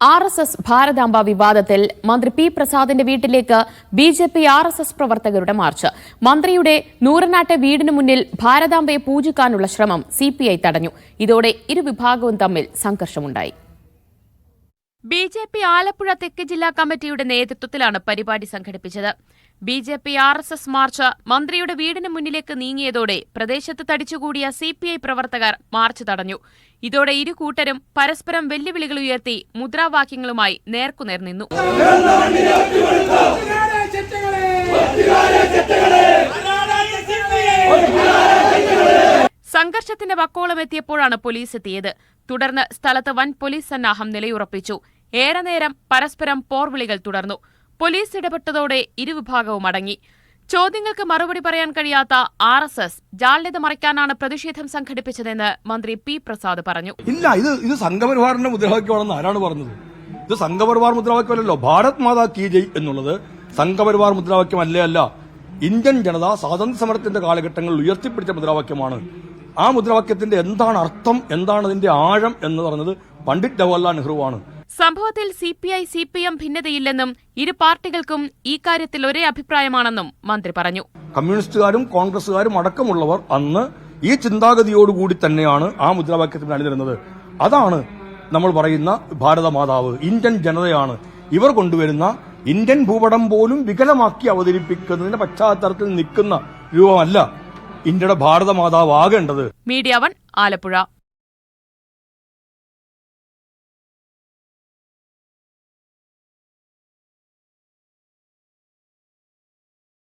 RSS ഭാരതാംബ വിവാദത്തിൽ മന്ത്രി P പ്രസാദിന്റെ വീട്ടിലേക്ക് BJP RSS പ്രവർത്തകരുടെ മാർച്ച്. മന്ത്രിയുടെ നൂറനാട്ടെ വീടിന് മുന്നിൽ ഭാരതാംബയെ പൂജിക്കാനുള്ള ശ്രമം CPI തടഞ്ഞു. ഇതോടെ ഇരുവിഭാഗവും തമ്മിൽ സംഘർഷമുണ്ടായി. BJP ആലപ്പുഴ തെക്ക് ജില്ലാ കമ്മിറ്റിയുടെ നേതൃത്വത്തിലാണ് പരിപാടി സംഘടിപ്പിച്ചത്. BJP RSS മാർച്ച് മന്ത്രിയുടെ വീടിന് മുന്നിലേക്ക് നീങ്ങിയതോടെ പ്രദേശത്ത് തടിച്ചുകൂടിയ CPI പ്രവർത്തകർ മാർച്ച് തടഞ്ഞു. ഇതോടെ ഇരു കൂട്ടരും പരസ്പരം വെല്ലുവിളികൾ ഉയർത്തി മുദ്രാവാക്യങ്ങളുമായി നേർക്കുനേർ നിന്നു. സംഘർഷത്തിന്റെ വക്കോളമെത്തിയപ്പോഴാണ് പോലീസ് എത്തിയത്. തുടർന്ന് സ്ഥലത്ത് വൻ പോലീസ് സന്നാഹം നിലയുറപ്പിച്ചു. ഏറെ നേരം പരസ്പരം പോർവിളികൾ തുടർന്നു. പോലീസ് ഇടപെട്ടതോടെ ഇരുവിഭാഗവും അടങ്ങി. ചോദ്യങ്ങൾക്ക് മറുപടി പറയാൻ കഴിയാത്ത RSS ജാള്യത മറയ്ക്കാനാണ് പ്രതിഷേധം സംഘടിപ്പിച്ചതെന്ന് മന്ത്രി പി പ്രസാദ് പറഞ്ഞു. ഇല്ല, ഇത് സംഘപരിവാറിന്റെ മുദ്രാവാക്യമാണെന്ന് ആരാണ് പറഞ്ഞത്? ഇത് സംഘപരിവാർ മുദ്രാവാക്യമല്ലല്ലോ. ഭാരത് മാതാ കീ ജയ് എന്നുള്ളത് സംഘപരിവാർ മുദ്രാവാക്യമല്ലേ അല്ല. ഇന്ത്യൻ ജനത സ്വാതന്ത്ര്യ സമരത്തിന്റെ കാലഘട്ടങ്ങളിൽ ഉയർത്തിപ്പിടിച്ച മുദ്രാവാക്യമാണ്. ആ മുദ്രാവാക്യത്തിന്റെ എന്താണ് അർത്ഥം, എന്താണ് അതിന്റെ ആഴം എന്ന് പറഞ്ഞത് പണ്ഡിറ്റ് ജവഹർലാൽ നെഹ്റുവാണ്. സംഭവത്തിൽ CPI CPM ഭിന്നതയില്ലെന്നും ഇരു പാർട്ടികൾക്കും ഈ കാര്യത്തിൽ ഒരേ അഭിപ്രായമാണെന്നും മന്ത്രി പറഞ്ഞു. കമ്മ്യൂണിസ്റ്റുകാരും കോൺഗ്രസുകാരും അടക്കമുള്ളവർ അന്ന് ഈ ചിന്താഗതിയോടുകൂടി തന്നെയാണ് ആ മുദ്രാവാക്യത്തിന് അണിനിരുന്നത്. അതാണ് നമ്മൾ പറയുന്ന ഭാരതമാതാവ്, ഇന്ത്യൻ ജനതയാണ്. ഇവർ കൊണ്ടുവരുന്ന ഇന്ത്യൻ ഭൂപടം പോലും വികലമാക്കി അവതരിപ്പിക്കുന്നതിന്റെ പശ്ചാത്തലത്തിൽ നിൽക്കുന്ന രൂപമല്ല ഇന്ത്യയുടെ ഭാരതമാതാവ് ആകേണ്ടത്. മീഡിയ 1 ആലപ്പുഴ.